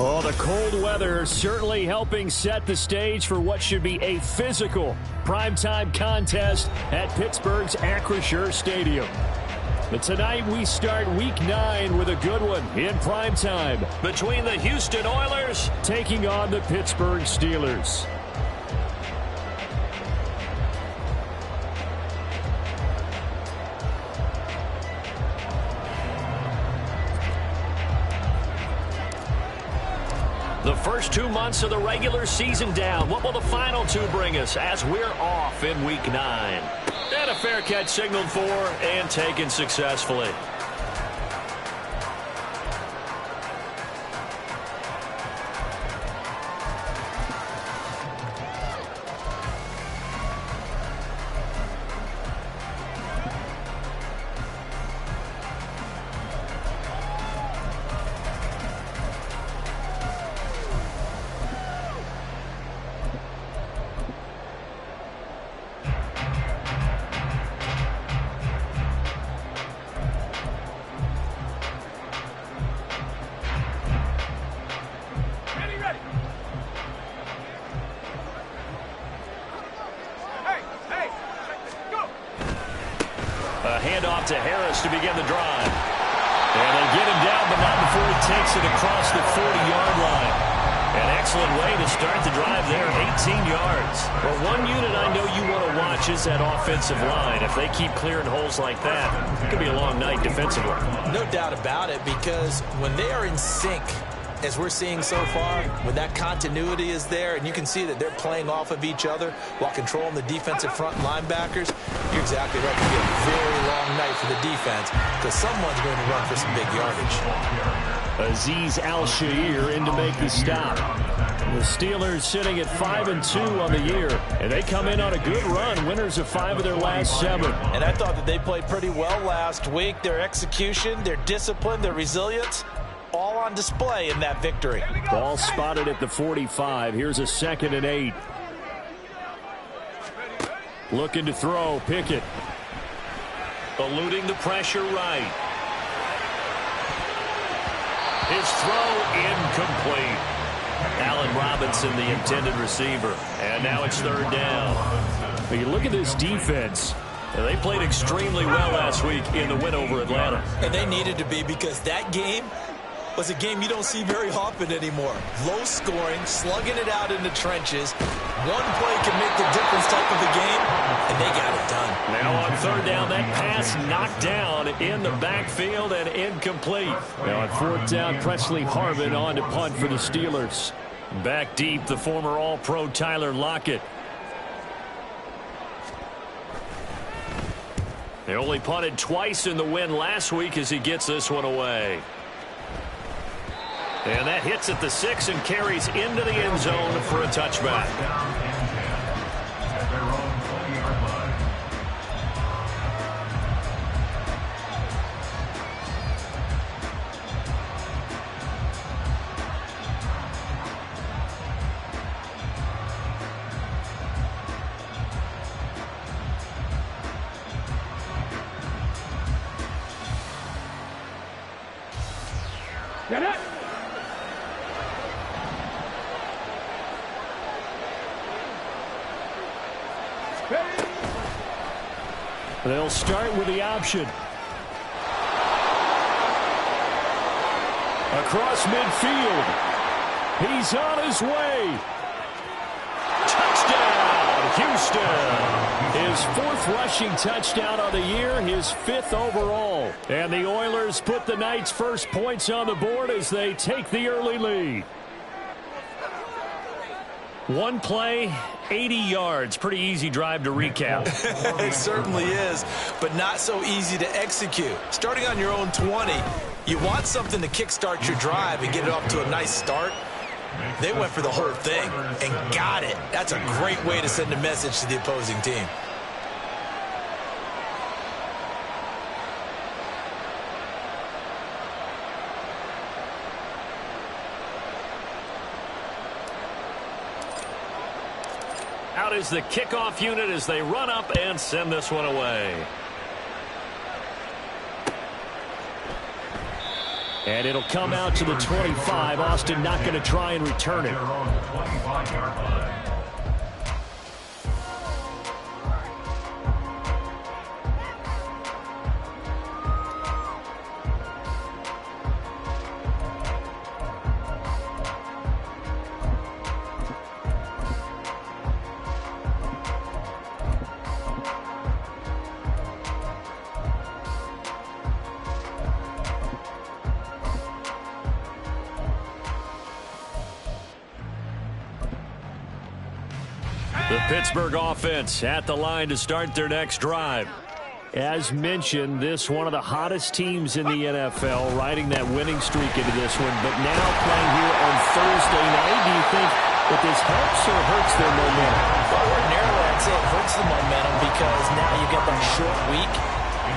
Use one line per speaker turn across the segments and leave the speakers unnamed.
Oh, the cold weather certainly helping set the stage for what should be a physical primetime contest at Pittsburgh's Acrisure Stadium. But tonight we start Week 9 with a good one in primetime between the Houston Oilers taking on the Pittsburgh Steelers. The first 2 months of the regular season down. What will the final 2 bring us as we're off in Week 9? And a fair catch signaled for and taken successfully. Handoff to Harris to begin the drive. And they get him down, but not before he takes it across the 40-yard line. An excellent way to start the drive there, 18 yards. But one unit I know you want to watch is that offensive line. If they keep clearing holes like that, it could be a long night defensively.
No doubt about it, because when they are in sync, as we're seeing so far, when that continuity is there and you can see that they're playing off of each other while controlling the defensive front linebackers, you're exactly right. It's going to be a very long night for the defense because someone's going to run for some big yardage.
Azeez Al-Shaair in to make the stop. The Steelers sitting at 5-2 on the year, and they come in on a good run, winners of 5 of their last 7.
And I thought that they played pretty well last week. Their execution, their discipline, their resilience, all on display in that victory.
Ball spotted at the 45. Here's a 2nd and 8. Looking to throw. Pickett. Eluding the pressure right. His throw incomplete. Allen Robinson, the intended receiver. And now it's 3rd down. When you look at this defense, they played extremely well last week in the win over Atlanta.
And they needed to be, because that game was a game you don't see very often anymore. Low scoring, slugging it out in the trenches. One play can make the difference type of the game, and they got it done.
Now on 3rd down, that pass knocked down in the backfield and incomplete. Now on 4th down, Presley Harvin on to punt for the Steelers. Back deep, the former All-Pro Tyler Lockett. They only punted twice in the win last week as he gets this one away. And that hits at the 6 and carries into the end zone for a touchback.
Get it!
They'll start with the option. Across midfield. He's on his way. Touchdown, Houston. His 4th rushing touchdown on the year, his 5th overall. And the Oilers put the night's first points on the board as they take the early lead. One play, 80 yards. Pretty easy drive to recap.
It certainly is, but not so easy to execute. Starting on your own 20, you want something to kickstart your drive and get it off to a nice start. They went for the whole thing and got it. That's a great way to send a message to the opposing team.
Out is the kickoff unit as they run up and send this one away. And it'll come out to the 25. Austin not going to try and return it. The Pittsburgh offense at the line to start their next drive. As mentioned, this one of the hottest teams in the NFL, riding that winning streak into this one, but now playing here on Thursday night. Do you think that this helps or hurts their momentum?
Well, ordinarily, I'd say it hurts the momentum because now you get that short week.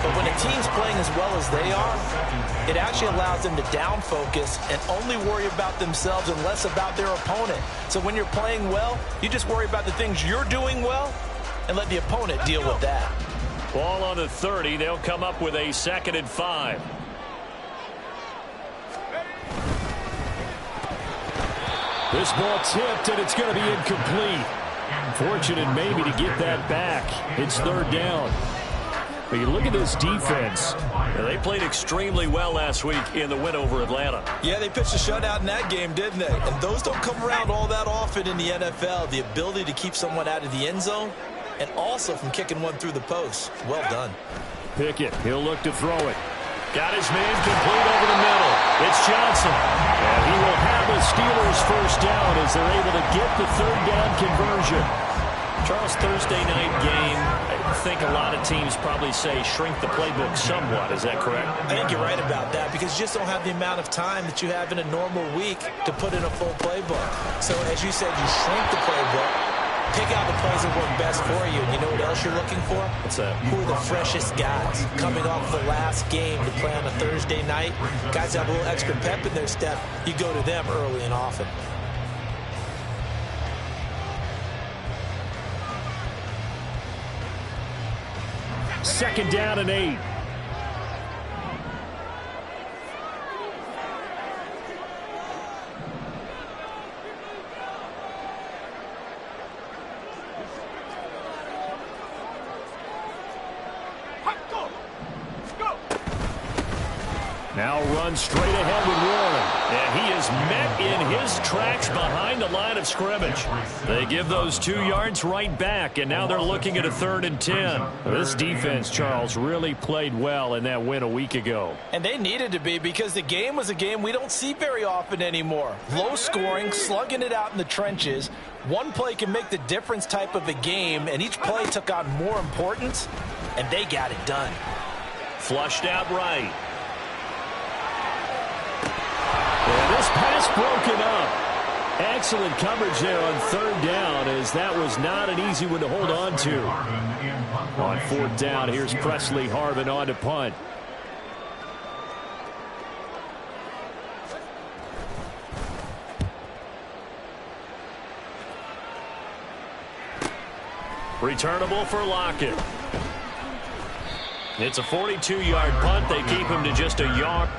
But when a team's playing as well as they are, it actually allows them to down focus and only worry about themselves and less about their opponent. So when you're playing well, you just worry about the things you're doing well and let the opponent deal with that.
Ball on the 30. They'll come up with a 2nd and 5. This ball tipped, and it's going to be incomplete. Fortunate maybe to get that back. It's 3rd down. But you look at this defense. They played extremely well last week in the win over Atlanta.
Yeah, they pitched a shutout in that game, didn't they? And those don't come around all that often in the NFL. The ability to keep someone out of the end zone and also from kicking one through the post. Well done.
Pickett, he'll look to throw it. Got his man complete over the middle. It's Johnson. And he will have a Steelers first down as they're able to get the 3rd down conversion. Charles, Thursday night game, I think a lot of teams probably say shrink the playbook somewhat. Is that correct?
I think you're right about that because you just don't have the amount of time that you have in a normal week to put in a full playbook. So as you said, you shrink the playbook, pick out the plays that work best for you. And you know what else you're looking for?
What's that?
Who are the freshest guys coming off the last game to play on a Thursday night? Guys have a little extra pep in their step. You go to them early and often.
Second down and 8. Now run straight ahead with Warren. And he is met in his tracks behind the line of scrimmage. They give those 2 yards right back, and now they're looking at a 3rd and 10. This defense, Charles, really played well in that win a week ago.
And they needed to be because the game was a game we don't see very often anymore. Low scoring, slugging it out in the trenches. One play can make the difference type of a game, and each play took on more importance, and they got it done.
Flushed out right. And this pass broken up. Excellent coverage there on 3rd down, as that was not an easy one to hold on to. On 4th down, here's Presley Harvin on to punt. Returnable for Lockett. It's a 42-yard punt. They keep him to just a yard.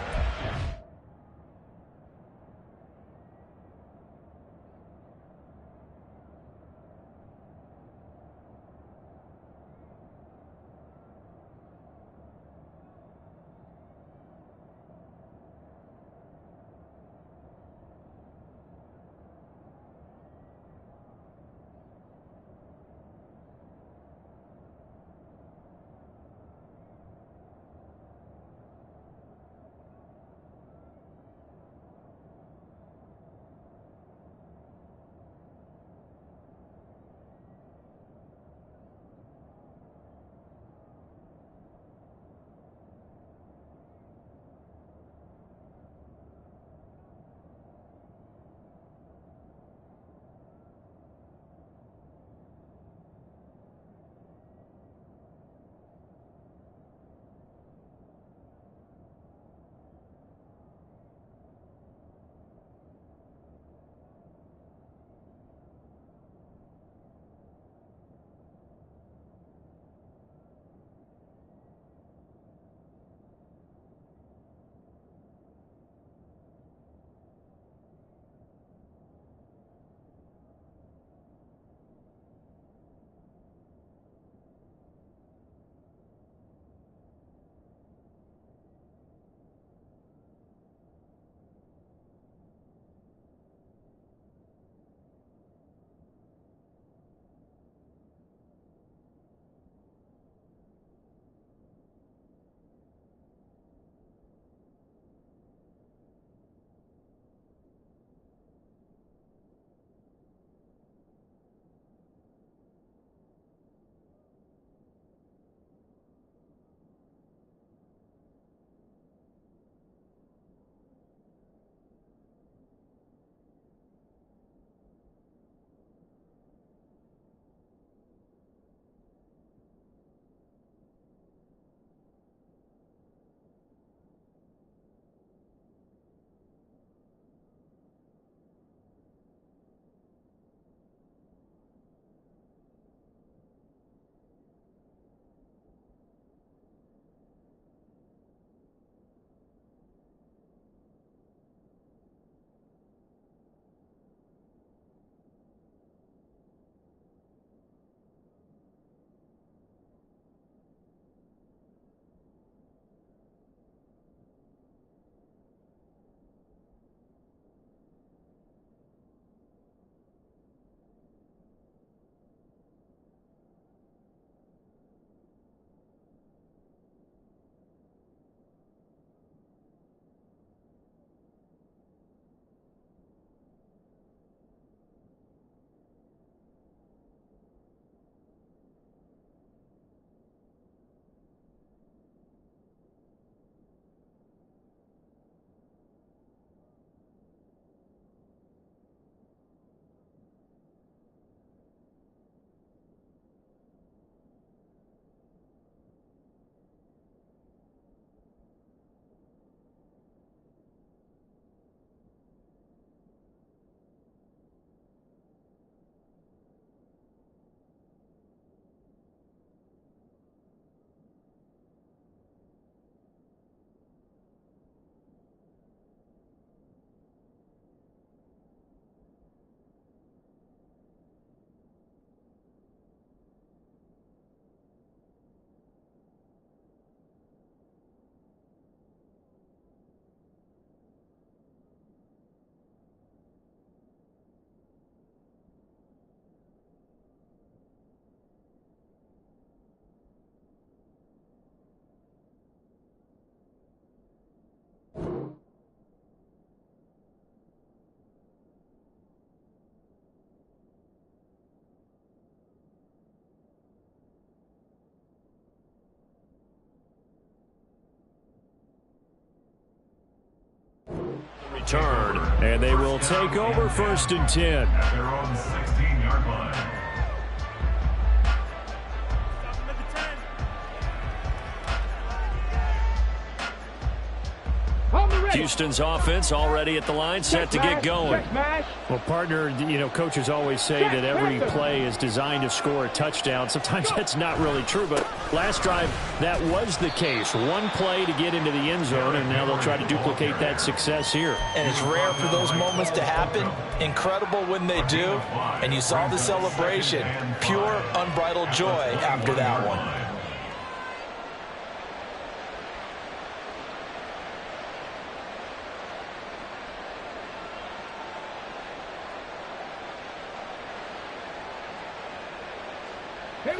return, and they will take over 1st and 10.
At their own 16-yard line.
Houston's offense already at the line, set to get going.
Well, partner, you know, coaches always say that every play is designed to score a touchdown. Sometimes that's not really true, but last drive, that was the case. One play to get into the end zone, and now they'll try to duplicate that success here.
And it's rare for those moments to happen. Incredible when they do. And you saw the celebration. Pure, unbridled joy after that one.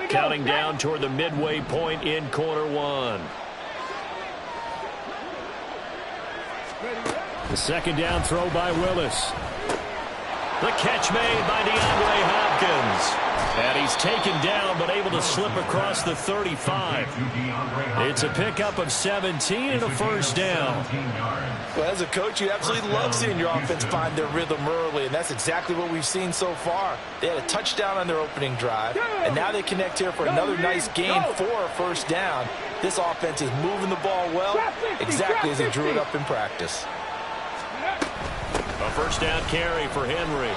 Counting down toward the midway point in quarter one. The 2nd down throw by Willis. The catch made by DeAndre Hopkins. And he's taken down but able to slip across the 35. It's a pickup of 17 and a 1st down.
Well, as a coach, you absolutely love seeing your offense find their rhythm early, and that's exactly what we've seen so far. They had a touchdown on their opening drive, and now they connect here for another nice gain for a 1st down. This offense is moving the ball well, exactly as they drew it up in practice.
A 1st down carry for Henry.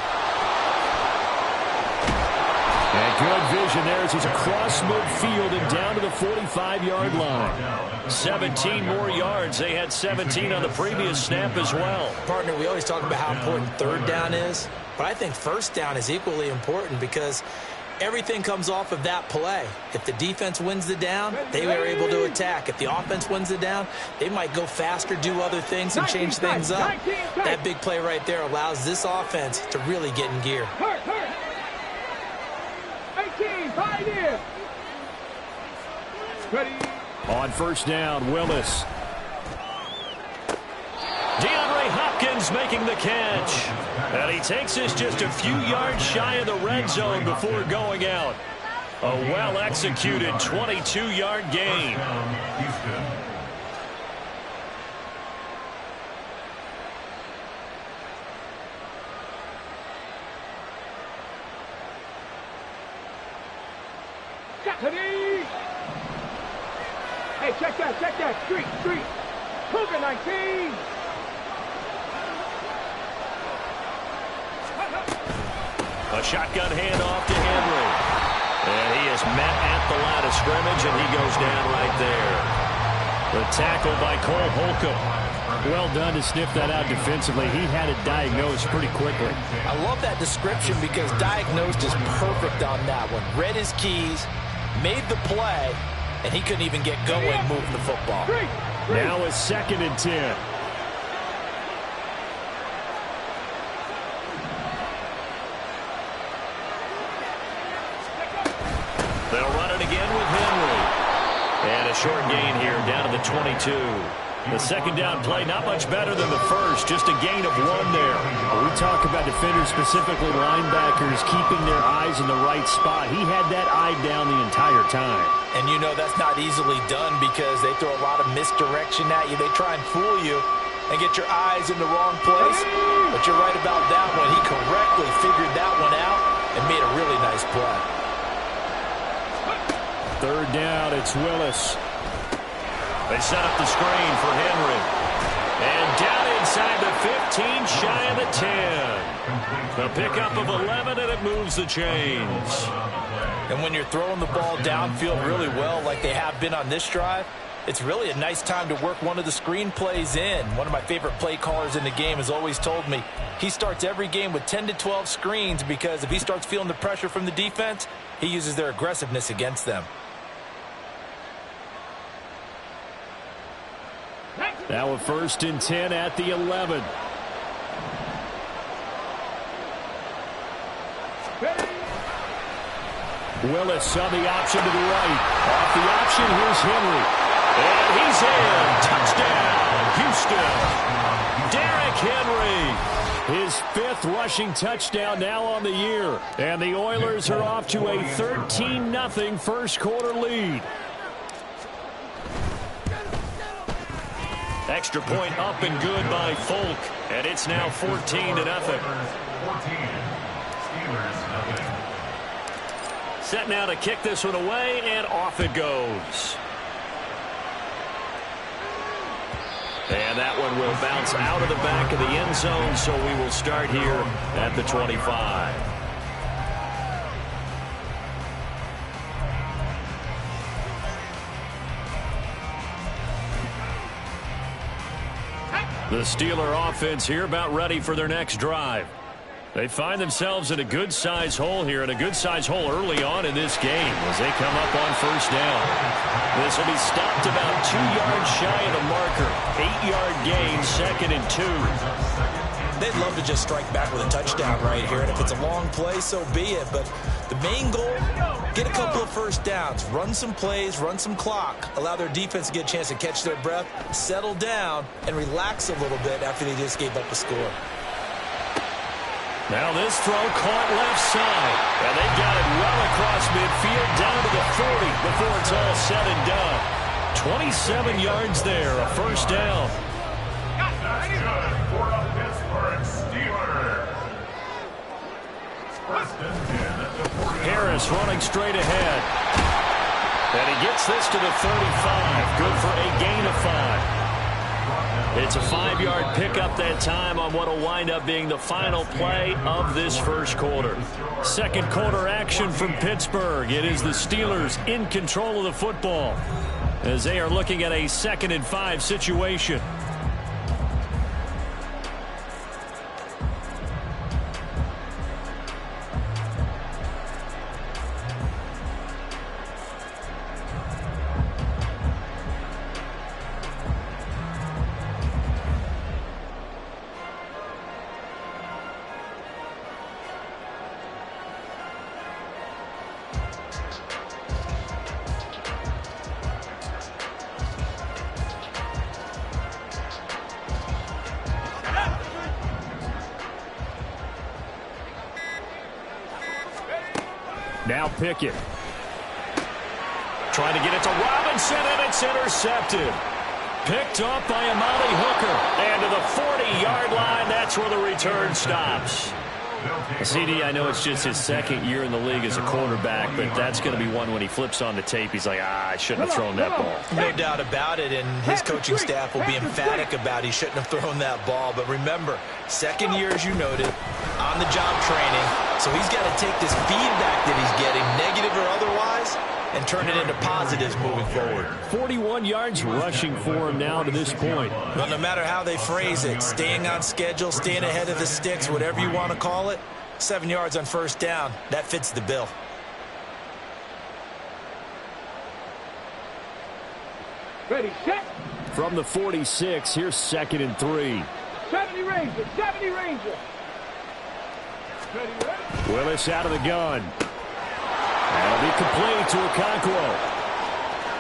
And good vision there as he's across midfield and down to the 45-yard line.
17 more yards. They had 17 on the previous snap as well.
Partner, we always talk about how important 3rd down is, but I think 1st down is equally important because everything comes off of that play. If the defense wins the down, they are able to attack. If the offense wins the down, they might go faster, do other things, and change things up. That big play right there allows this offense to really get in gear.
On 1st down, Willis.
DeAndre Hopkins making the catch. And he takes us just a few yards shy of the red zone before going out. A well-executed 22-yard gain.
Hey, check that. Street. Cougar 19.
A shotgun handoff to Henry. And he is met at the line of scrimmage, and he goes down right there. The tackle by Cole Holcomb.
Well done to sniff that out defensively. He had it diagnosed pretty quickly.
I love that description because diagnosed is perfect on that one. Read his keys, made the play, and he couldn't even get going moving the football.
Now it's 2nd and 10.
They'll run it again with Henry. And a short gain here down to the 22. The 2nd down play, not much better than the first, just a gain of 1 there.
We talk about defenders, specifically linebackers, keeping their eyes in the right spot. He had that eye down the entire time.
And you know that's not easily done because they throw a lot of misdirection at you. They try and fool you and get your eyes in the wrong place. But you're right about that one. He correctly figured that one out and made a really nice play.
3rd down, it's Willis.
They set up the screen for Henry. And down inside the 15, shy of the 10. The pickup of 11, and it moves the chains.
And when you're throwing the ball downfield really well like they have been on this drive, it's really a nice time to work one of the screen plays in. One of my favorite play callers in the game has always told me he starts every game with 10 to 12 screens because if he starts feeling the pressure from the defense, he uses their aggressiveness against them.
Now a 1st and 10 at the 11. Willis on the option to the right. Off the option, here's Henry.
And he's in. Touchdown, Houston. Derrick Henry.
His 5th rushing touchdown now on the year. And the Oilers are off to a 13-0 first quarter lead.
Extra point up and good by Folk. And it's now 14-0. Set now to kick this one away, and off it goes. And that one will bounce out of the back of the end zone, so we will start here at the 25. The Steeler offense here about ready for their next drive. They find themselves in a good-sized hole here, and a good-sized hole early on in this game as they come up on first down. This will be stopped about 2 yards shy of the marker. 8-yard gain, 2nd and 2.
They'd love to just strike back with a touchdown right here, and if it's a long play, so be it. But the main goal, get a couple of first downs, run some plays, run some clock, allow their defense to get a chance to catch their breath, settle down, and relax a little bit after they just gave up a score.
Now this throw caught left side, and they got it well across midfield down to the 40 before it's all said and done. 27 yards there, a first down.
That's good for a Pittsburgh Steeler.
Harris running straight ahead. And he gets this to the 35. Good for a gain of 5. It's a 5-yard pickup that time on what will wind up being the final play of this first quarter. Second quarter action from Pittsburgh. It is the Steelers in control of the football as they are looking at a 2nd and 5 situation. Now Pickett. Trying to get it to Robinson, and it's intercepted. Picked up by Amali Hooker. And to the 40-yard line, that's where the return stops. CD, I know it's just his 2nd year in the league as a quarterback, but that's going to be one when he flips on the tape. He's like, I shouldn't have thrown that ball.
No doubt about it, and his coaching staff will be emphatic about he shouldn't have thrown that ball. But remember, 2nd year, as you noted, on-the-job training. So he's got to take this feedback that he's getting, negative or otherwise, and turn it into positives moving forward.
41 yards rushing for him now to this point.
Well, no matter how they phrase it, staying on schedule, staying ahead of the sticks, whatever you want to call it, 7 yards on first down, that fits the bill.
Ready, set.
From the 46, here's 2nd and 3.
70 Ranger, 70 Ranger. Ready, ready.
Willis out of the gun. That'll be complete to Okonkwo.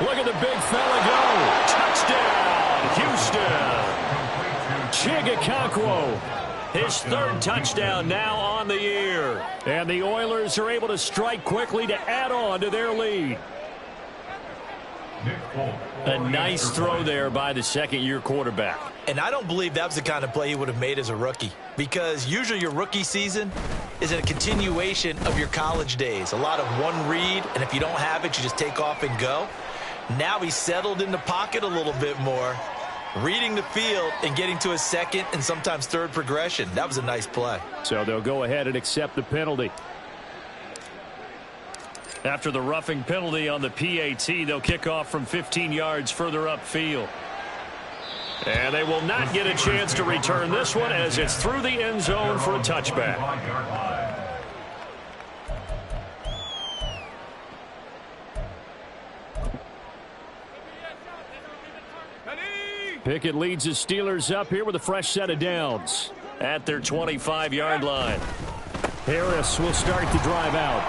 Look at the big fella go. Touchdown, Houston. Chig Okonkwo. His 3rd touchdown now on the year. And the Oilers are able to strike quickly to add on to their lead. A nice throw there by the 2nd-year quarterback.
And I don't believe that was the kind of play he would have made as a rookie, because usually your rookie season is a continuation of your college days. A lot of one read, and if you don't have it, you just take off and go. Now he's settled in the pocket a little bit more, reading the field and getting to his 2nd and sometimes 3rd progression. That was a nice play.
So they'll go ahead and accept the penalty.
After the roughing penalty on the PAT, they'll kick off from 15 yards further upfield. And they will not get a chance to return this one as it's through the end zone for a touchback.
Pickett leads the Steelers up here with a fresh set of downs.
At their 25-yard line.
Harris will start the drive out.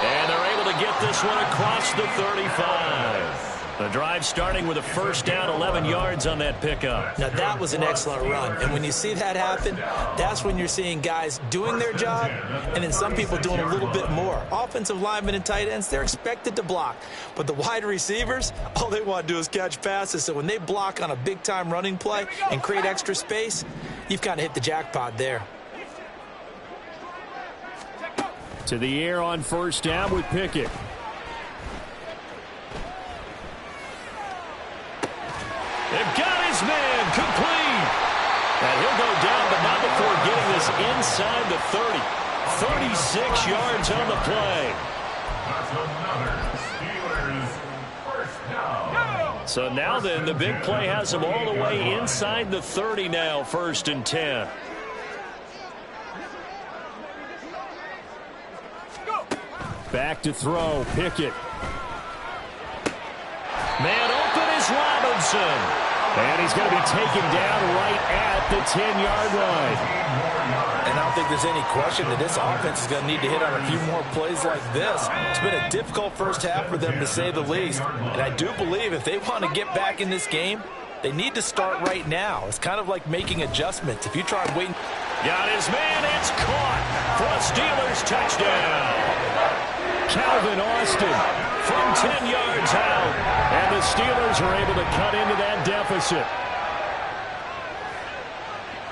And they're able to get this one across the 35. The drive starting with a first down, 11 yards on that pickup.
Now, that was an excellent run. And when you see that happen, that's when you're seeing guys doing their job and then some people doing a little bit more. Offensive linemen and tight ends, they're expected to block. But the wide receivers, all they want to do is catch passes. So when they block on a big-time running play and create extra space, you've kind of hit the jackpot there.
To the air on first down with Pickett.
They've got his man complete. And he'll go down, but not before getting this inside the 30. 36 yards on the play.
That's another Steelers first down.
So now then, the big play has him all the way inside the 30 now, 1st and 10.
Back to throw, Pickett.
Man open is Robinson.
And he's going to be taken down right at the 10-yard line.
And I don't think there's any question that this offense is going to need to hit on a few more plays like this. It's been a difficult first half for them, to say the least. And I do believe if they want to get back in this game, they need to start right now. It's kind of like making adjustments. If you try waiting.
Got his man. It's caught for a Steelers touchdown.
Calvin Austin
From 10 yards out.
And the Steelers are able to cut into that deficit.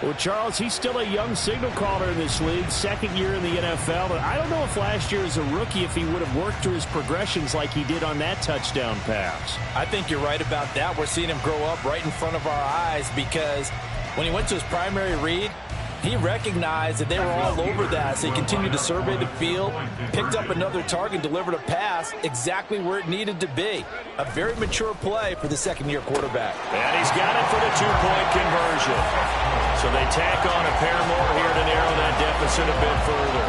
Well, Charles, he's still a young signal caller in this league, 2nd year in the NFL. But I don't know if last year as a rookie, if he would have worked through his progressions like he did on that touchdown pass.
I think you're right about that. We're seeing him grow up right in front of our eyes because when he went to his primary read, he recognized that they were all over that, so he continued to survey the field, picked up another target, delivered a pass exactly where it needed to be. A very mature play for the 2nd-year quarterback.
And he's got it for the 2-point conversion. So they tack on a pair more here to narrow that deficit a bit further.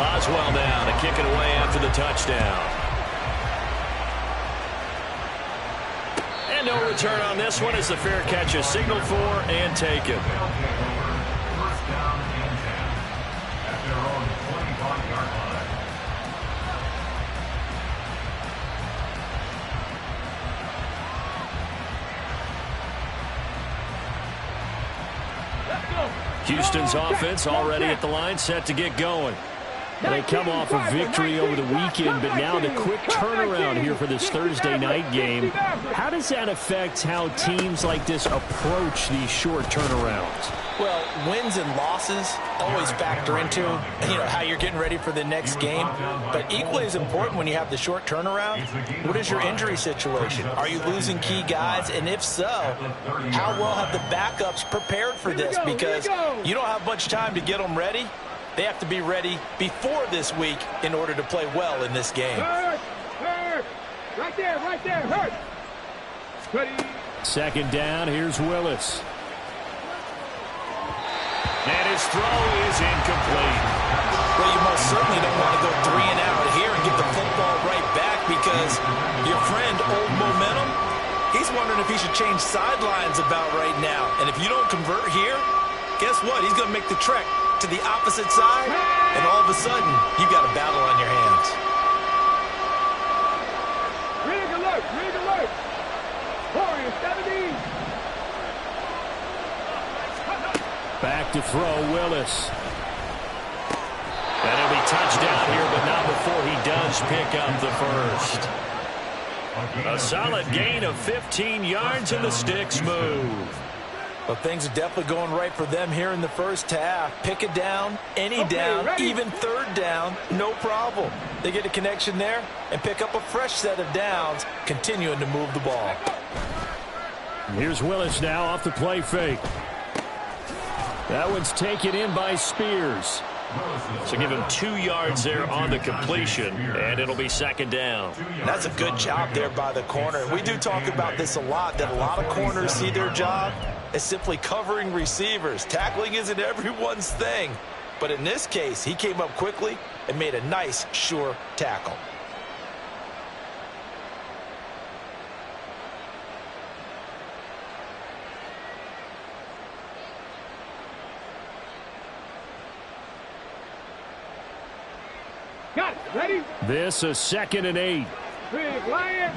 Boswell now to kick it away after the touchdown. And no return on this one as the fair catch is signaled for and taken.
First down and 10 at their own 25-yard line.
Houston's offense already at the line, set to get going.
They come off a victory over the weekend, but now the quick turnaround here for this Thursday night game. How does that affect how teams like this approach these short turnarounds?
Well, wins and losses always factor into, how you're getting ready for the next game. But equally as important when you have the short turnaround, what is your injury situation? Are you losing key guys? And if so, how well have the backups prepared for this? Because you don't have much time to get them ready. They have to be ready before this week in order to play well in this game.
Hurt. Right there, hurt. Ready.
2nd down, here's Willis.
And his throw is incomplete.
Well, you most certainly don't want to go 3 and out here and get the football right back because your friend, Old Momentum, he's wondering if he should change sidelines about right now. And if you don't convert here, guess what? He's going to make the trek to the opposite side, and all of a sudden, you've got a battle on your hands.
Rig alert. Warrior 70.
Back to throw, Willis.
And it'll be touchdown here, but not before he does pick up the first. A solid gain of 15 yards, and the sticks move.
Well, things are definitely going right for them here in the first half. Pick a down, any down, even 3rd down, no problem. They get a connection there and pick up a fresh set of downs, continuing to move the ball.
Here's Willis now off the play fake. That one's taken in by Spears.
So give him 2 yards there on the completion, and it'll be 2nd down.
That's a good job there by the corner. We do talk about this a lot, that a lot of corners see their job as simply covering receivers. Tackling isn't everyone's thing. But in this case, he came up quickly and made a nice, sure tackle.
Got it. Ready?
This a 2nd and 8.
Big lion.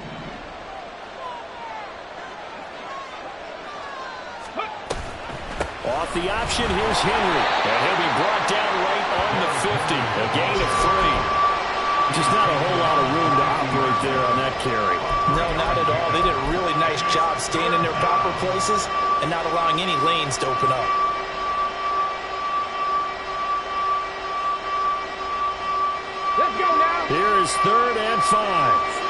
Off the option, here's Henry. And he'll be brought down right on the 50. A gain of 3. Just not a whole lot of room to operate there on that carry.
No, not at all. They did a really nice job staying in their proper places and not allowing any lanes to open up.
Let's go now.
Here is 3rd and 5.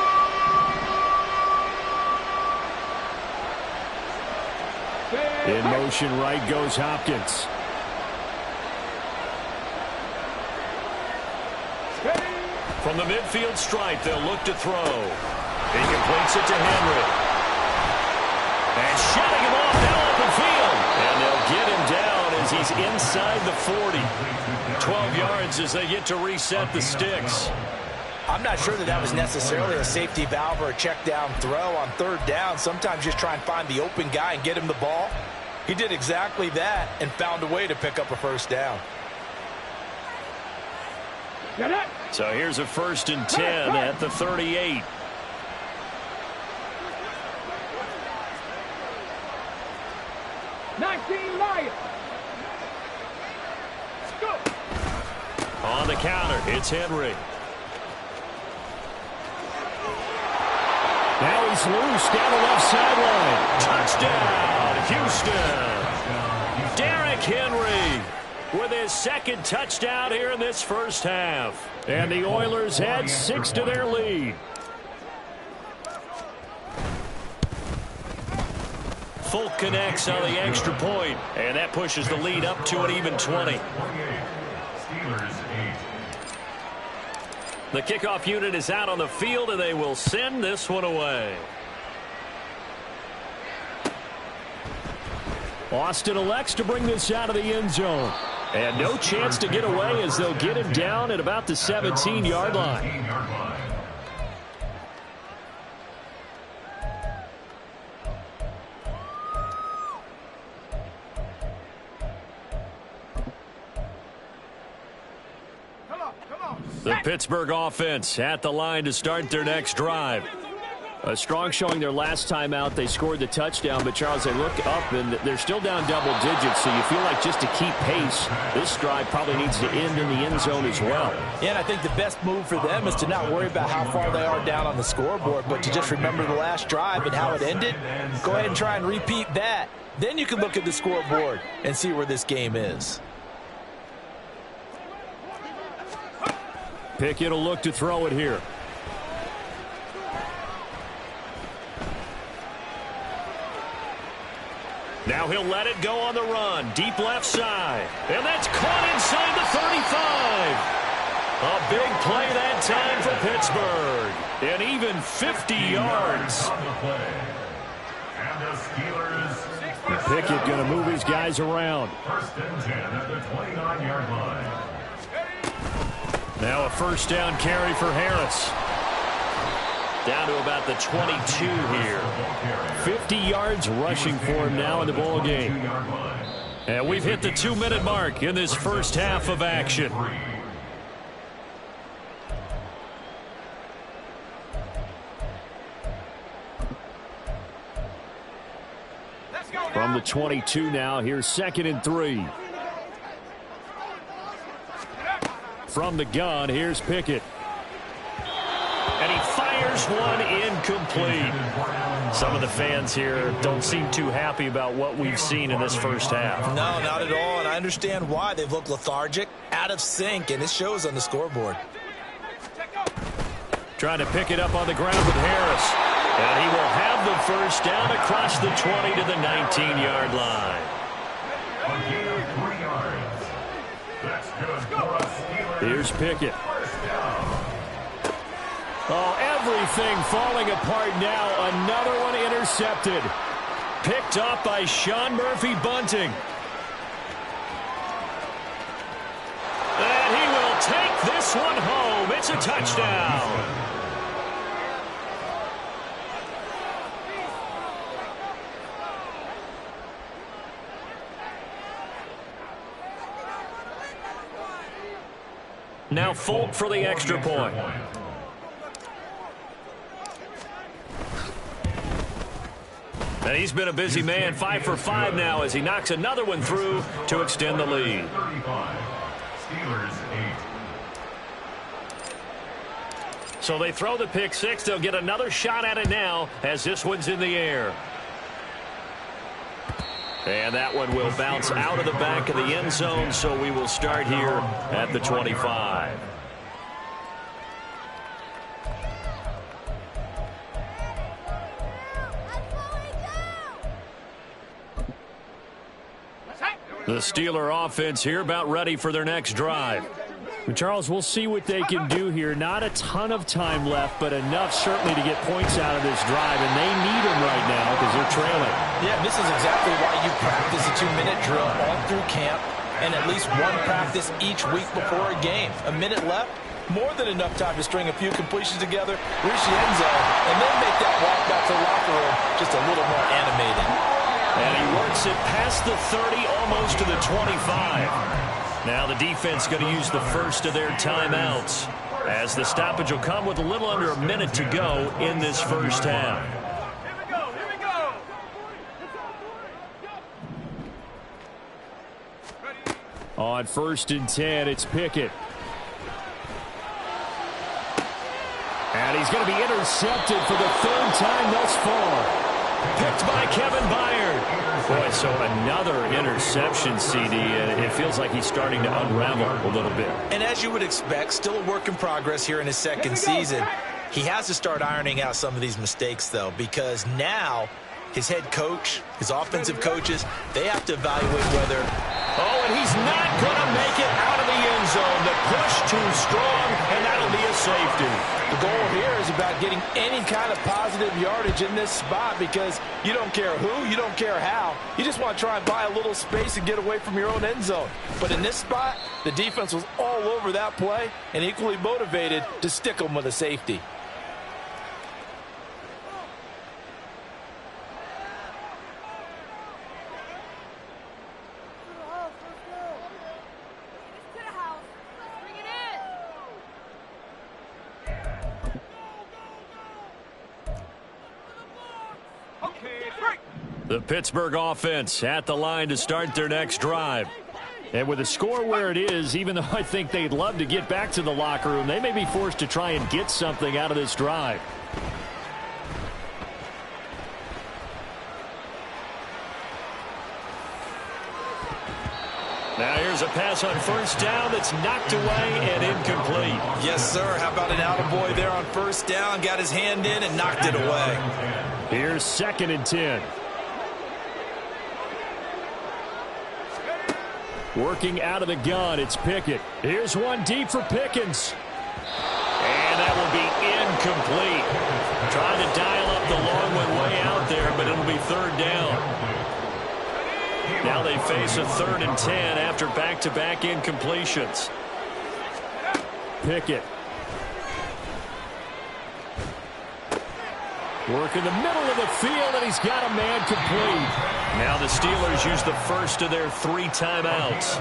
In motion, right goes Hopkins.
From the midfield stripe, they'll look to throw. He completes it to Henry. And shutting him off now open field. And they'll get him down as he's inside the 40. 12 yards as they get to reset the sticks.
I'm not sure that was necessarily a safety valve or a check down throw on 3rd down. Sometimes just try and find the open guy and get him the ball. He did exactly that and found a way to pick up a 1st down.
So here's a 1st and 10 at the 38. On the counter, it's Henry.
Now he's loose down the left sideline.
Touchdown, Houston. Derrick Henry with his 2nd touchdown here in this first half.
And the Oilers add 6 to their lead.
Folk connects on the extra point, and that pushes the lead up to an even 20. The kickoff unit is out on the field, and they will send this one away.
Austin elects to bring this out of the end zone. And no chance to get away as they'll get him down at about the 17-yard line.
The Pittsburgh offense at the line to start their next drive.
A strong showing their last time out. They scored the touchdown, but Charles, they look up and they're still down double digits, so you feel like just to keep pace, this drive probably needs to end in the end zone as well.
Yeah, and I think the best move for them is to not worry about how far they are down on the scoreboard, but to just remember the last drive and how it ended. Go ahead and try and repeat that. Then you can look at the scoreboard and see where this game is.
Pickett will look to throw it here.
Now he'll let it go on the run. Deep left side. And that's caught inside the 35. A big play that time for Pittsburgh. And even 50 yards.
Pickett going to move his guys around.
1st and 10 at the 29-yard line.
Now a 1st down carry for Harris. Down to about the 22 here.
50 yards rushing for him now in the ball game.
And we've hit the 2-minute mark in this first half of action.
From the 22 now, here's 2nd and 3. From the gun, here's Pickett.
And he fires one incomplete. Some of the fans here don't seem too happy about what we've seen in this first half.
No, not at all, and I understand why. They've looked lethargic, out of sync, and it shows on the scoreboard.
Trying to pick it up on the ground with Harris. And he will have the 1st down across the 20 to the 19-yard line.
Here's Pickett. Oh, everything falling apart now. Another one intercepted.
Picked up by Sean Murphy-Bunting. And he will take this one home. It's a touchdown. Now Folk for the extra point. And he's been a busy man, 5 for 5 now as he knocks another one through to extend the lead.
35. Steelers 8.
So they throw the pick six. They'll get another shot at it now as this one's in the air. And that one will bounce out of the back of the end zone, so we will start here at the 25. The Steeler offense here about ready for their next drive.
Charles, we'll see what they can do here. Not a ton of time left, but enough certainly to get points out of this drive, and they need them right now because they're trailing.
Yeah, this is exactly why you practice a 2-minute drill all through camp and at least one practice each week before a game. A minute left, more than enough time to string a few completions together, reach the end zone, and then make that walk back to the locker room just a little more animated.
And he works it past the 30, almost to the 25. Now the defense going to use the first of their timeouts, as the stoppage will come with a little under a minute to go in this first half.
Here we go.
On 1st and 10, it's Pickett. And he's going to be intercepted for the 3rd time thus far.
Picked by Kevin Byard. Boy, so another interception, CD, and it feels like he's starting to unravel a little bit.
And as you would expect, still a work in progress here in his second season. He has to start ironing out some of these mistakes, though, because now his head coach, his offensive coaches, they have to evaluate whether...
Oh, and he's not going to make it out of the end zone. The push too strong, and that'll be a safety.
The goal here is about getting any kind of positive yardage in this spot because you don't care who, you don't care how. You just want to try and buy a little space and get away from your own end zone. But in this spot, the defense was all over that play and equally motivated to stick them with a safety.
The Pittsburgh offense at the line to start their next drive.
And with the score where it is, even though I think they'd love to get back to the locker room, they may be forced to try and get something out of this drive.
Now here's a pass on 1st down that's knocked away and incomplete.
Yes, sir. How about an attaboy there on 1st down? Got his hand in and knocked it away.
Here's 2nd and 10. Working out of the gun, it's Pickett. Here's one deep for Pickens.
And that will be incomplete. Trying to dial up the long one way out there, but it'll be 3rd down. Now they face a 3rd and 10 after back-to-back incompletions.
Pickett. Work in the middle of the field, and he's got a man complete.
Now the Steelers use the first of their 3 timeouts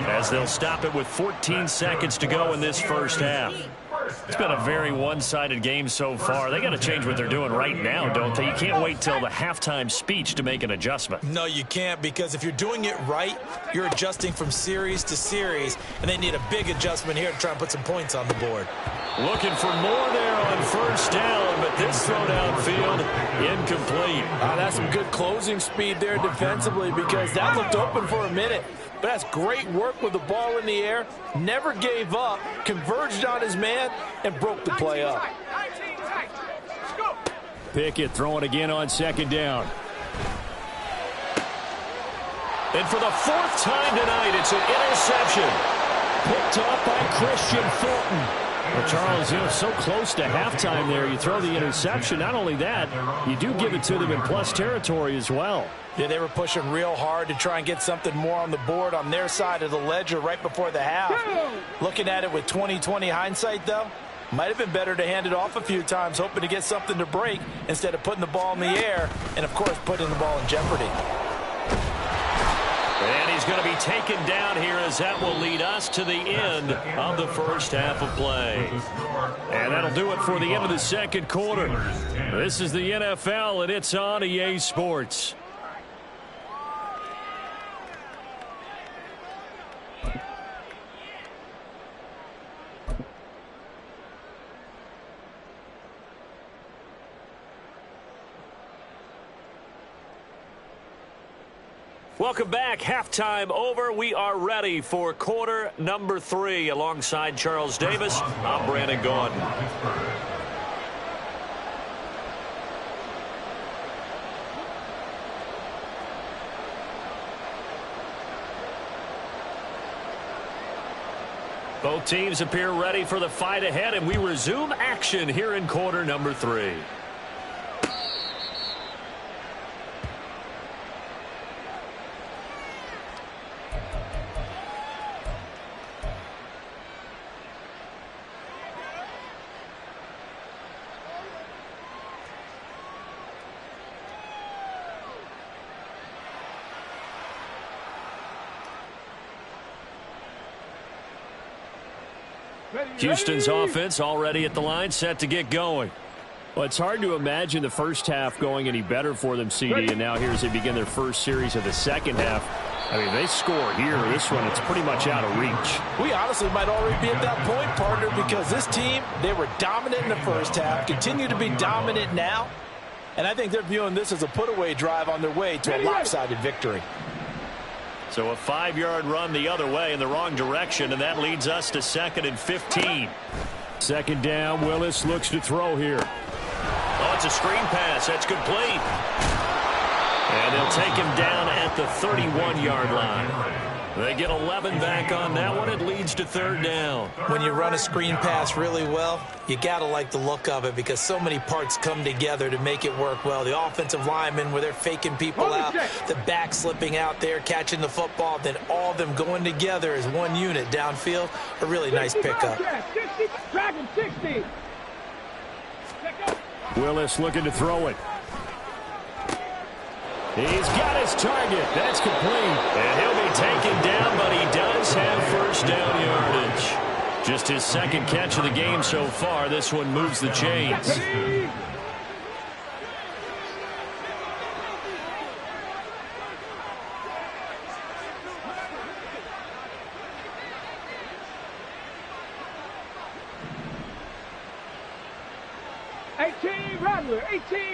as they'll stop it with 14 seconds to go in this first half. It's been a very one-sided game so far. They got to change what they're doing right now, don't they? You can't wait till the halftime speech to make an adjustment.
No, you can't, because if you're doing it right, you're adjusting from series to series, and they need a big adjustment here to try and put some points on the board.
Looking for more there on 1st down, but this throw downfield incomplete.
That's some good closing speed there defensively because that looked open for a minute. But that's great work with the ball in the air. Never gave up, converged on his man, and broke the play up.
Pickett throwing again on 2nd down.
And for the 4th time tonight, it's an interception.
Picked up by Christian Thornton. Well, Charles, so close to halftime there. You throw the interception. Not only that, you do give it to them in plus territory as well.
Yeah, they were pushing real hard to try and get something more on the board on their side of the ledger right before the half. Looking at it with 20/20 hindsight, though, might have been better to hand it off a few times, hoping to get something to break instead of putting the ball in the air and, of course, putting the ball in jeopardy.
And he's going to be taken down here as that will lead us to the end of the first half of play. And that'll do it for the end of the second quarter. This is the NFL, and it's on EA Sports. Welcome back. Halftime over. We are ready for quarter number 3. Alongside Charles Davis, I'm Brandon Gordon. Both teams appear ready for the fight ahead, and we resume action here in quarter number 3. Houston's offense already at the line, set to get going.
Well, it's hard to imagine the first half going any better for them, CD, and now here as they begin their first series of the second half. I mean, they score here. This one, it's pretty much out of reach.
We honestly might already be at that point, partner, because this team, they were dominant in the first half, continue to be dominant now, and I think they're viewing this as a put-away drive on their way to a lopsided victory.
So a 5-yard run the other way in the wrong direction, and that leads us to 2nd and 15.
Second down, Willis looks to throw here.
Oh, it's a screen pass. That's complete. And they'll take him down at the 31-yard line. They get 11 back on that one. It leads to 3rd down.
When you run a screen pass really well, you got to like the look of it because so many parts come together to make it work well. The offensive linemen where they're faking people out, the back slipping out there, catching the football, then all of them going together as one unit downfield. A really nice pickup.
Willis looking to throw it. He's got his target. That's complete.
And he'll be taken down, but he does have first down yardage. Just his 2nd catch of the game so far. This one moves the chains.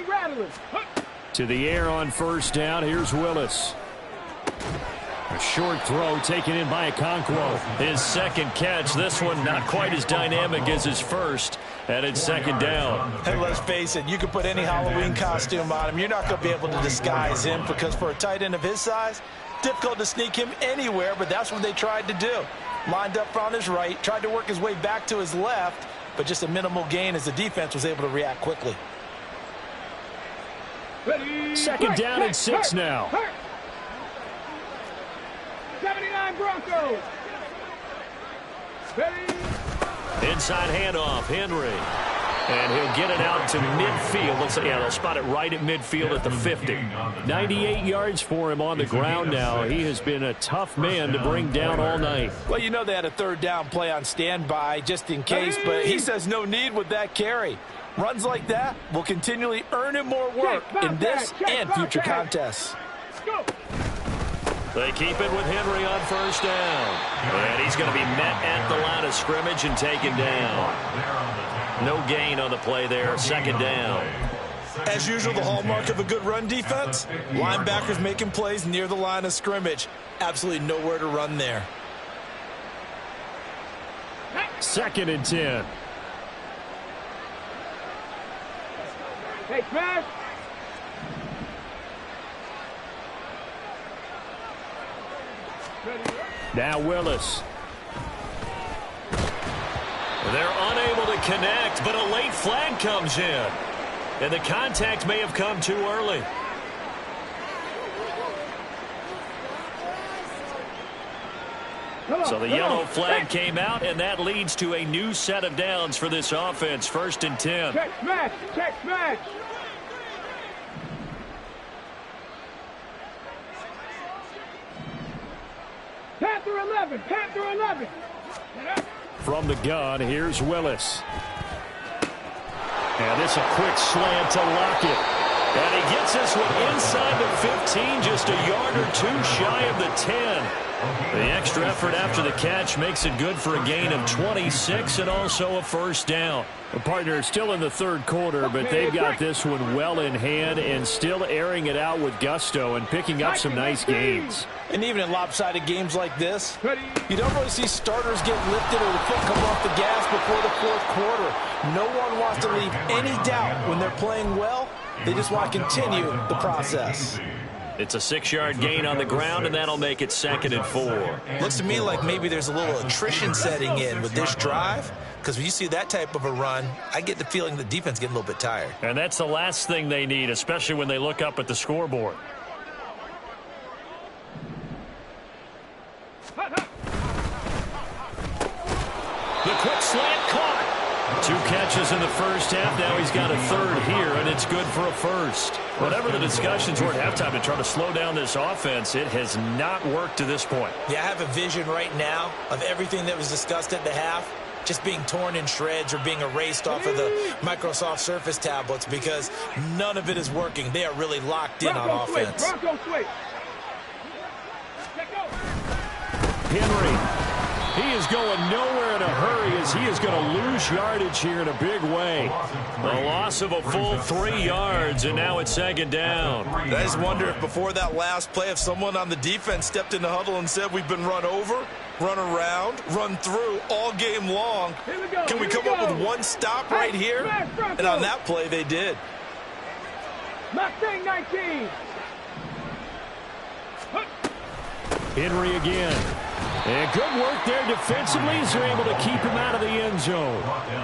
Rattler.
To the air on first down. Here's Willis. A short throw taken in by Okonkwo.
His 2nd catch. This one not quite as dynamic as his first. And it's 2nd down.
And let's face it, you can put any Halloween costume on him. You're not going to be able to disguise him because for a tight end of his size, difficult to sneak him anywhere, but that's what they tried to do. Lined up on his right, tried to work his way back to his left, but just a minimal gain as the defense was able to react quickly.
2nd down and 6 now.
79 Broncos.
Inside handoff, Henry. And he'll get it out to midfield. They'll spot it right at midfield at the 50.
98 yards for him on the ground now. He has been a tough man to bring down all night.
Well, you know they had a 3rd down play on standby just in case, but he says no need with that carry. Runs like that will continually earn him more work in this and future contests.
They keep it with Henry on first down. And he's going to be met at the line of scrimmage and taken down. No gain on the play there. 2nd down.
As usual, the hallmark of a good run defense, linebackers making plays near the line of scrimmage. Absolutely nowhere to run there.
2nd and 10.
Hey, Smash.
Now Willis.
They're unable to connect, but a late flag comes in. And the contact may have come too early. So the yellow flag came out, and that leads to a new set of downs for this offense. 1st and 10.
Check smash. Check smash. 11. Panther 11.
From the gun, here's Willis. And this a quick slant to Lockett. And he gets this one inside the 15, just a yard or two shy of the 10. The extra effort after the catch makes it good for a gain of 26 and also a first down. The partner is still in the third quarter, but they've got this one well in hand and still airing it out with gusto and picking up some nice gains.
And even in lopsided games like this, you don't really see starters get lifted or the foot come off the gas before the fourth quarter. No one wants to leave any doubt when they're playing well. They just want to continue the process.
It's a 6-yard gain on the ground, and that'll make it 2nd and 4.
Looks to me like maybe there's a little attrition setting in with this drive, because when you see that type of a run, I get the feeling the defense getting a little bit tired.
And that's the last thing they need, especially when they look up at the scoreboard.
The quick slant caught.
2 catches in the first half. Now he's got a third here, and it's good for a first. Whatever the discussions were at halftime to try to slow down this offense, it has not worked to this point.
Yeah, I have a vision right now of everything that was discussed at the half just being torn in shreds or being erased off of the Microsoft Surface tablets because none of it is working. They are really locked in on offense.
Bronco switch.
Henry. He is going nowhere in a hurry as he is going to lose yardage here in a big way.
A loss of a full 3 yards, and now it's 2nd down.
I just wonder if before that last play, if someone on the defense stepped in the huddle and said, we've been run over, run around, run through all game long. Can we come up with one stop right here? And on that play, they did.
Mustang 19.
Henry again. And good work there defensively as they're able to keep him out of the end zone.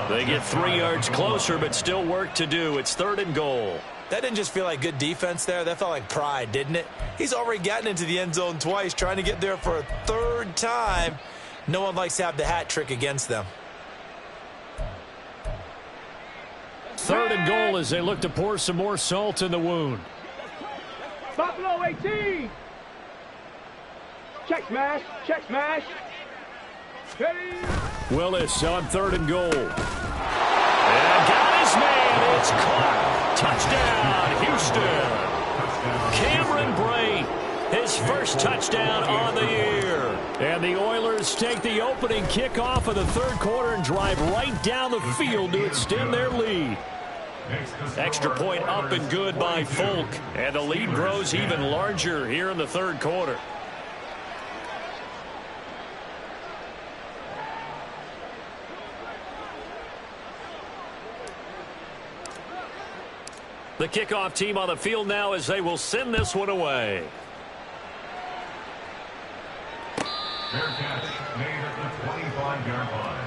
They get 3 yards closer, but still work to do. It's 3rd and goal.
That didn't just feel like good defense there. That felt like pride, didn't it? He's already gotten into the end zone twice, trying to get there for a 3rd time. No one likes to have the hat trick against them.
3rd and goal as they look to pour some more salt in the wound.
Buffalo 18. Check smash. Check smash. Ready.
Willis on 3rd and goal.
And got his man. It's caught. Touchdown, Houston. Cameron Bray, his first touchdown on the year.
And the Oilers take the opening kickoff of the 3rd quarter and drive right down the field to extend their lead.
Extra point up and good by Folk. And the lead grows even larger here in the 3rd quarter. The kickoff team on the field now as they will send this one away.
Fair catch made at the 25-yard line.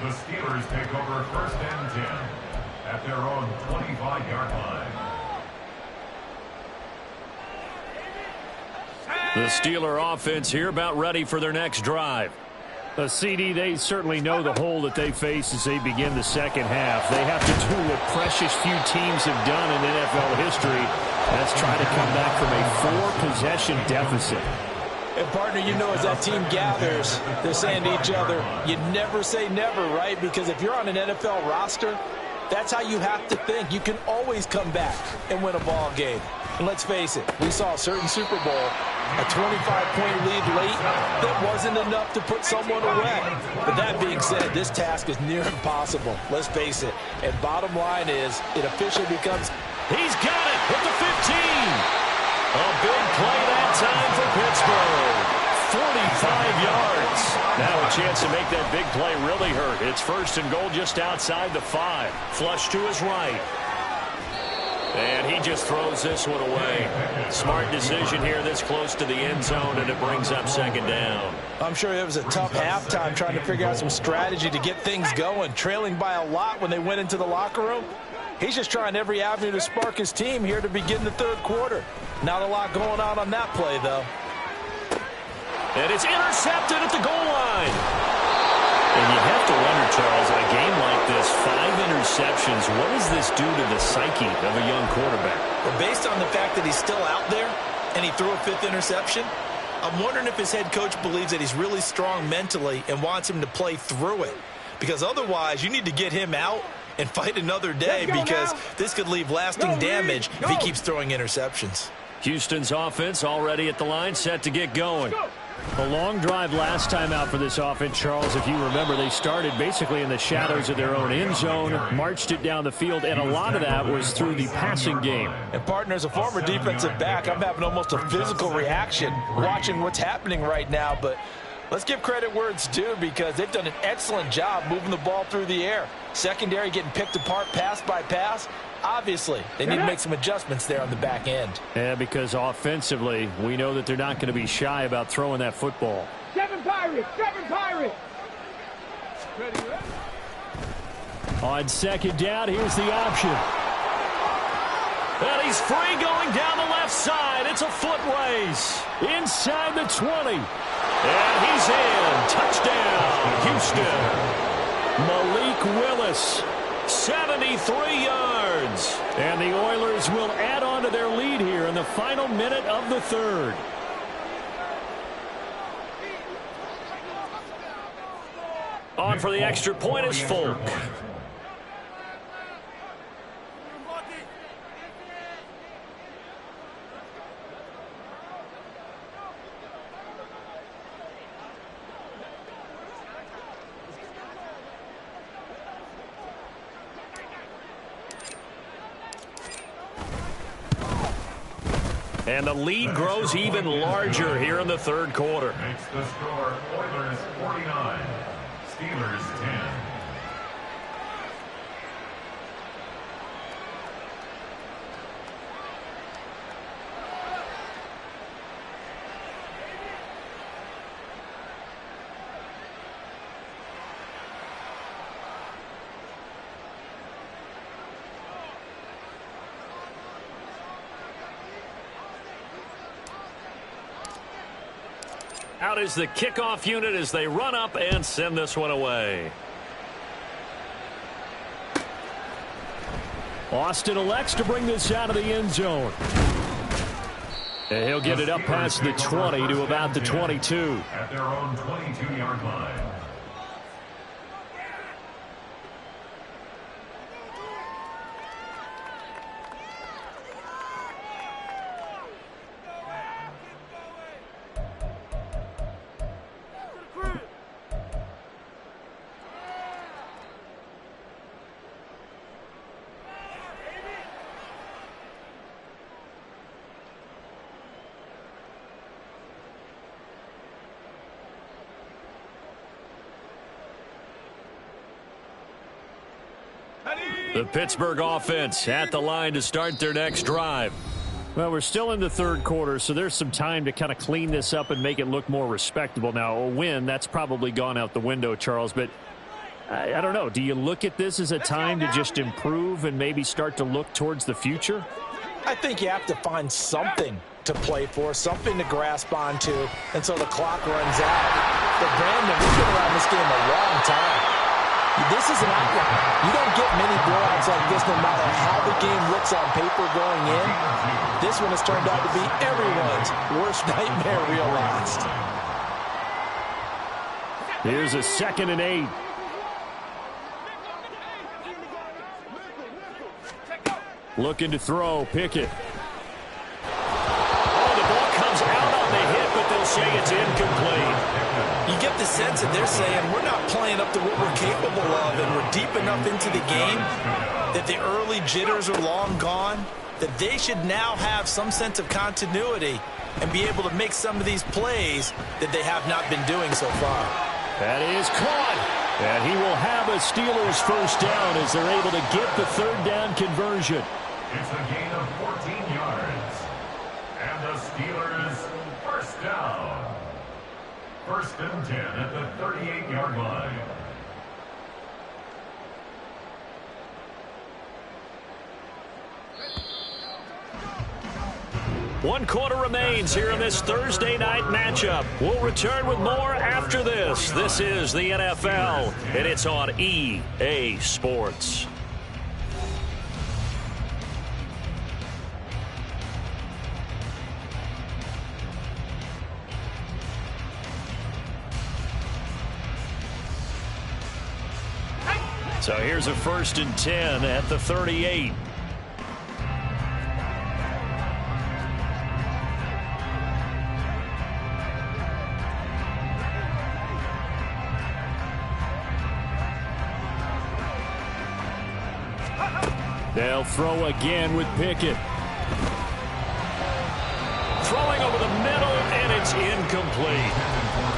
The Steelers take over 1st and 10 at their own 25-yard line.
The Steeler offense here about ready for their next drive.
CD, they certainly know the hole that they face as they begin the second half. They have to do what precious few teams have done in NFL history. That's try to come back from a 4-possession deficit.
And, partner, you know, as that team gathers, they're saying to each other, you never say never, right? Because if you're on an NFL roster, that's how you have to think. You can always come back and win a ball game. And let's face it, we saw a certain Super Bowl, a 25-point lead late that wasn't enough to put someone away. But that being said, this task is near impossible. Let's face it. And bottom line is, it officially becomes...
He's got it with the 15. A big play that time for Pittsburgh. 45 yards. Now a chance to make that big play really hurt. It's 1st and goal just outside the 5. Flush to his right. And he just throws this one away. Smart decision here this close to the end zone, and it brings up 2nd down.
I'm sure it was a tough halftime trying to figure out some strategy to get things going, trailing by a lot when they went into the locker room. He's just trying every avenue to spark his team here to begin the 3rd quarter. Not a lot going on that play, though.
And it's intercepted at the goal line. And you have to wonder, Charles, in a game like this, 5 interceptions, what does this do to the psyche of a young quarterback?
Well, based on the fact that he's still out there and he threw a 5th interception, I'm wondering if his head coach believes that he's really strong mentally and wants him to play through it. Because otherwise, you need to get him out and fight another day, because this could leave lasting damage if he keeps throwing interceptions.
Houston's offense already at the line, set to get going. A long drive last time out for this offense, Charles. If you remember, they started basically in the shadows of their own end zone, marched it down the field, and a lot of that was through the passing game.
And, partner, as a former defensive back, I'm having almost a physical reaction watching what's happening right now. But let's give credit where it's due, because they've done an excellent job moving the ball through the air. Secondary getting picked apart pass by pass. Obviously, they need to make some adjustments there on the back end.
Yeah, because offensively, we know that they're not going to be shy about throwing that football.
7 Pirates! 7 Pirates!
On second down, here's the option. And he's free going down the left side. It's a foot race. Inside the 20. And he's in. Touchdown, Houston. Malik Willis, 73 yards. And the Oilers will add on to their lead here in the final minute of the third. On for the extra point is Folk. And the lead grows even larger here in the third quarter.
Makes the score Oilers 49, Steelers 10.
Out is the kickoff unit as they run up and send this one away.
Austin elects to bring this out of the end zone. And he'll get it up past the 20 to about the 22.
At their own 22-yard line.
The Pittsburgh offense at the line to start their next drive.
Well, we're still in the third quarter, so there's some time to kind of clean this up and make it look more respectable. Now, a win, that's probably gone out the window, Charles, but I don't know. Do you look at this as a time to just improve and maybe start to look towards the future?
I think you have to find something to play for, something to grasp onto until the clock runs out. But, Brandon, we've been around this game a long time. This is an outlier. You don't get many blowouts like this no matter how the game looks on paper going in. This one has turned out to be everyone's worst nightmare realized.
Here's a 2nd and 8. Looking to throw, Pickett.
Oh, the ball comes out on the hit, but they'll say it's incomplete.
You get the sense that they're saying we're not playing up to what we're capable of, and we're deep enough into the game that the early jitters are long gone, that they should now have some sense of continuity and be able to make some of these plays that they have not been doing so far.
That is caught. And he will have a Steelers first down as they're able to get the third down conversion.
It's a gain of 14 yards. And the Steelers first down. 1st and 10 at the 38-yard line.
One quarter remains here in this Thursday night matchup. We'll return with more after this. This is the NFL, and it's on EA Sports. So here's a 1st and 10 at the 38. They'll throw again with Pickett. Throwing over the middle, and it's incomplete.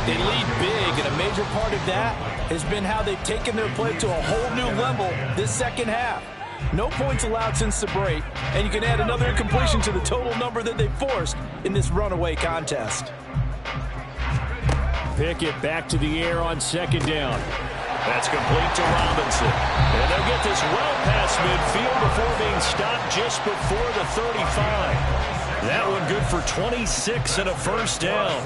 They lead big, and a major part of that has been how they've taken their play to a whole new level this second half. No points allowed since the break, and you can add another incompletion to the total number that they forced in this runaway contest.
Pickett back to the air on 2nd down.
That's complete to Robinson. And they'll get this well past midfield before being stopped just before the 35. That one good for 26 and a 1st down.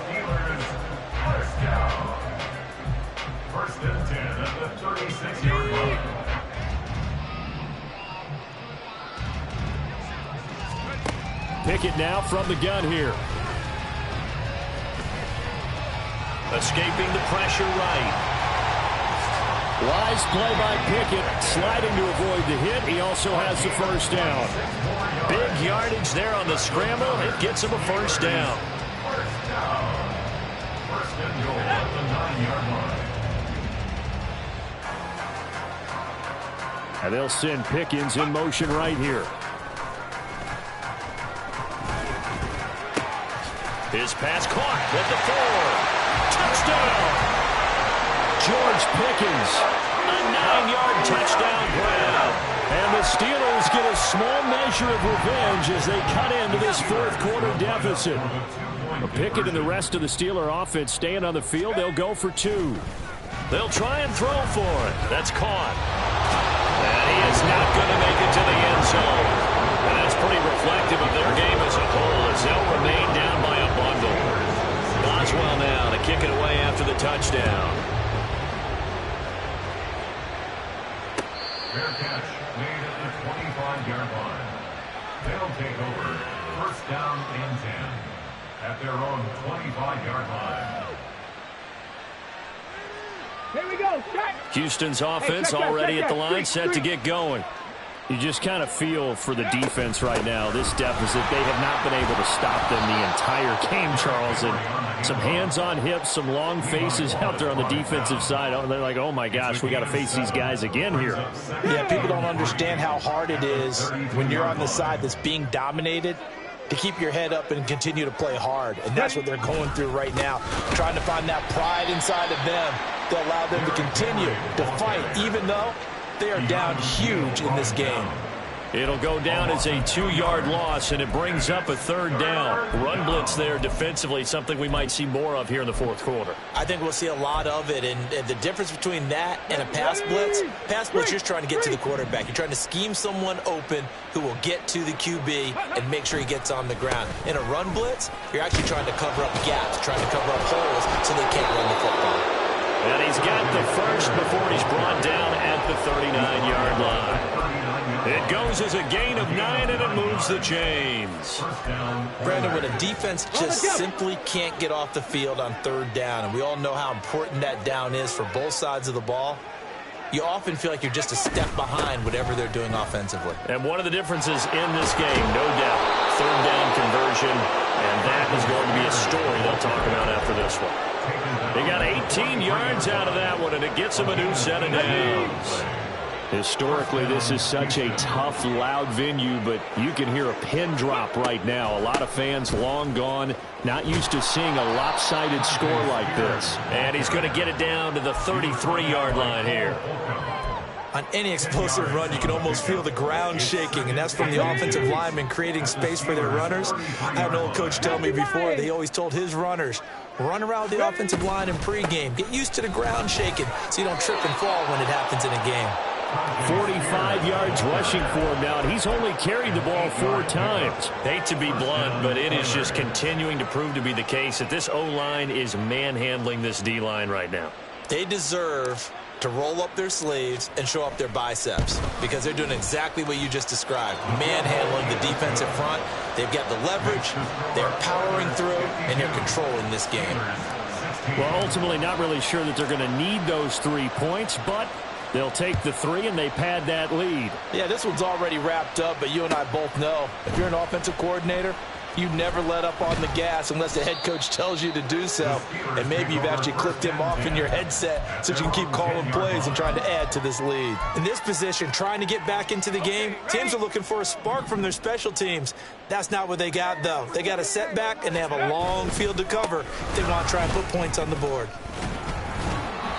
First and 10 at the 36-yard line.
Pickett now from the gun here.
Escaping the pressure right.
Wise play by Pickett, sliding to avoid the hit. He also has the 1st down.
Big yardage there on the scramble. It gets him a 1st down.
First and goal at the 9-yard line.
And they'll send Pickens in motion right here.
His pass caught at the 4. Touchdown!
George Pickens,
a 9-yard touchdown grab.
And the Steelers get a small measure of revenge as they cut into this 4th quarter deficit. Pickett and the rest of the Steeler offense staying on the field. They'll go for 2.
They'll try and throw for it. That's caught. And he is not going to make it to the end zone. And that's pretty reflective of their game as a whole as they'll remain down by a bundle. Boswell now to kick it away after the touchdown.
Fair catch made at the 25-yard line. They'll take over 1st down and 10 at their own 25-yard line.
Here we go. Check.
Houston's offense already at the line, set to get going.
You just kind of feel for the defense right now, this deficit. They have not been able to stop them the entire game, Charles. And some hands on hips, some long faces out there on the defensive side. They're like, oh, my gosh, we got to face these guys again here.
Yeah, people don't understand how hard it is when you're on the side that's being dominated to keep your head up and continue to play hard. And that's what they're going through right now, trying to find that pride inside of them to allow them to continue to fight, even though they are down huge in this game.
It'll go down as a 2-yard loss, and it brings up a 3rd down. Run blitz there defensively, something we might see more of here in the 4th quarter.
I think we'll see a lot of it, and the difference between that and a pass blitz, you're just trying to get to the quarterback. You're trying to scheme someone open who will get to the QB and make sure he gets on the ground. In a run blitz, you're actually trying to cover up gaps, trying to cover up holes so they can't run the football.
And he's got the 1st before he's brought down at the 39-yard line. It goes as a gain of 9, and it moves the chains.
Brandon, when a defense just simply can't get off the field on 3rd down, and we all know how important that down is for both sides of the ball, you often feel like you're just a step behind whatever they're doing offensively.
And one of the differences in this game, no doubt, 3rd down conversion, and that is going to be a story they'll talk about after this one. They got 18 yards out of that one, and it gets them a new set of downs.
Historically, this is such a tough, loud venue, but you can hear a pin drop right now. A lot of fans long gone, not used to seeing a lopsided score like this.
And he's going to get it down to the 33-yard line here.
On any explosive run, you can almost feel the ground shaking, and that's from the offensive linemen creating space for their runners. I had an old coach tell me before, they always told his runners, run around the offensive line in pregame. Get used to the ground shaking so you don't trip and fall when it happens in a game.
45 yards rushing for him now, and he's only carried the ball 4 times.
Hate to be blunt, but it is just continuing to prove to be the case that this O-line is manhandling this D-line right now.
They deserve to roll up their sleeves and show up their biceps because they're doing exactly what you just described, manhandling the defensive front. They've got the leverage, they're powering through, and they're controlling this game.
Well, ultimately not really sure that they're going to need those 3 points, but They'll take the 3, and they pad that lead.
Yeah, this one's already wrapped up, but you and I both know if you're an offensive coordinator, you never let up on the gas unless the head coach tells you to do so. And maybe you've actually clicked him off in your headset so you can keep calling plays and trying to add to this lead. In this position, trying to get back into the game, teams are looking for a spark from their special teams. That's not what they got, though. They got a setback, and they have a long field to cover if they want to try and put points on the board.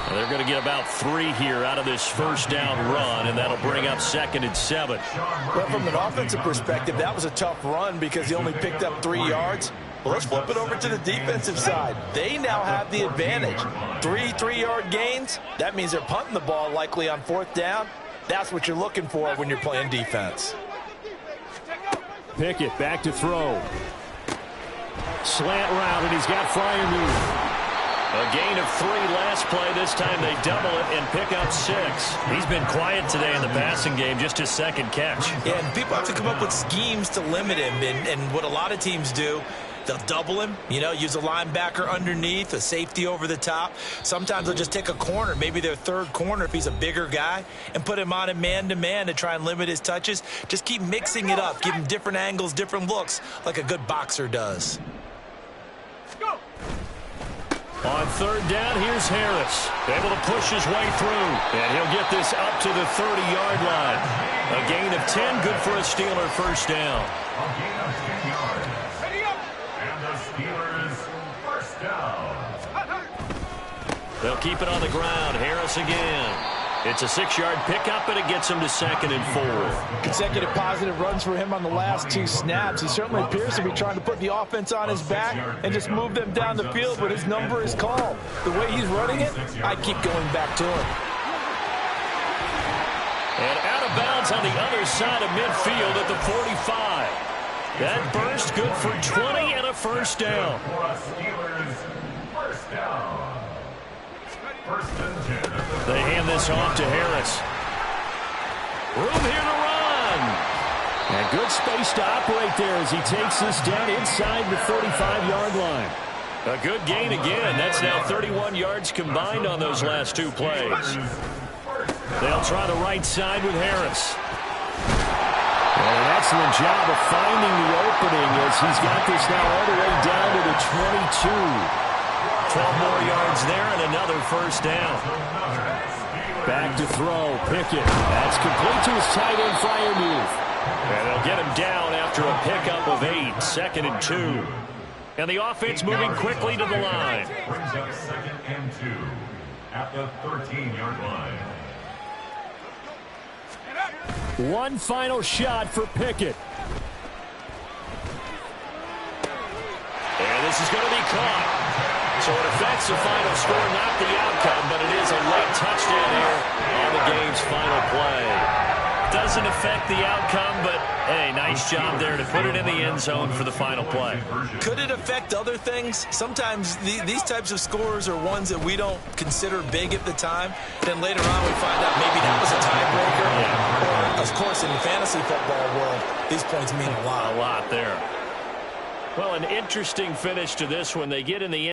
Well, they're going to get about 3 here out of this first down run, and that'll bring up 2nd and 7.
Well, from an offensive perspective, that was a tough run because he only picked up 3 yards. Well, let's flip it over to the defensive side. They now have the advantage. 3 3-yard gains. That means they're punting the ball likely on 4th down. That's what you're looking for when you're playing defense.
Pickett back to throw. Slant route, and he's got Freiermuth.
A gain of 3 last play. This time they double it and pick up 6. He's been quiet today in the passing game, just his 2nd catch.
Yeah, and people have to come up with schemes to limit him. And what a lot of teams do, they'll double him, use a linebacker underneath, a safety over the top. Sometimes they'll just take a corner, maybe their 3rd corner if he's a bigger guy, and put him on a man-to-man to try and limit his touches. Just keep mixing it up, give him different angles, different looks, like a good boxer does.
On 3rd down, here's Harris. Able to push his way through. And he'll get this up to the 30-yard line. A gain of 10, good for a Steeler first down.
A gain of 10 yards. And the Steelers first down.
They'll keep it on the ground. Harris again. It's a 6-yard pickup, and it gets him to 2nd and 4.
Consecutive positive runs for him on the last 2 snaps. He certainly appears to be trying to put the offense on his back and just move them down the field, but his number is called. The way he's running it, I'd keep going back to him.
And out of bounds on the other side of midfield at the 45. That burst good for 20 and a first down.
For a Steelers first down. First and 10.
They hand this off to Harris. Room here to run.
And good space to operate there as he takes this down inside the 35-yard line.
A good gain again. That's now 31 yards combined on those last 2 plays. They'll try the right side with Harris.
And an excellent job of finding the opening as he's got this now all the way down to the 22.
12 more yards there and another first down.
Back to throw. Pickett. That's complete to his tight end, Freiermuth.
And they'll get him down after a pickup of 8. 2nd and 2. And the offense moving quickly to the line.
Brings up 2nd and 2 at the 13-yard line.
One final shot for Pickett.
And this is going to be caught. So it affects the final score, not the outcome, but it is a late touchdown here on the game's final play. Doesn't affect the outcome, but, hey, nice job there to put it in the end zone for the final play.
Could it affect other things? Sometimes these types of scores are ones that we don't consider big at the time. Then later on we find out maybe that was a tiebreaker. Yeah. Or, of course, in the fantasy football world, these points mean a lot.
A lot there. Well, an interesting finish to this one. They get in the end.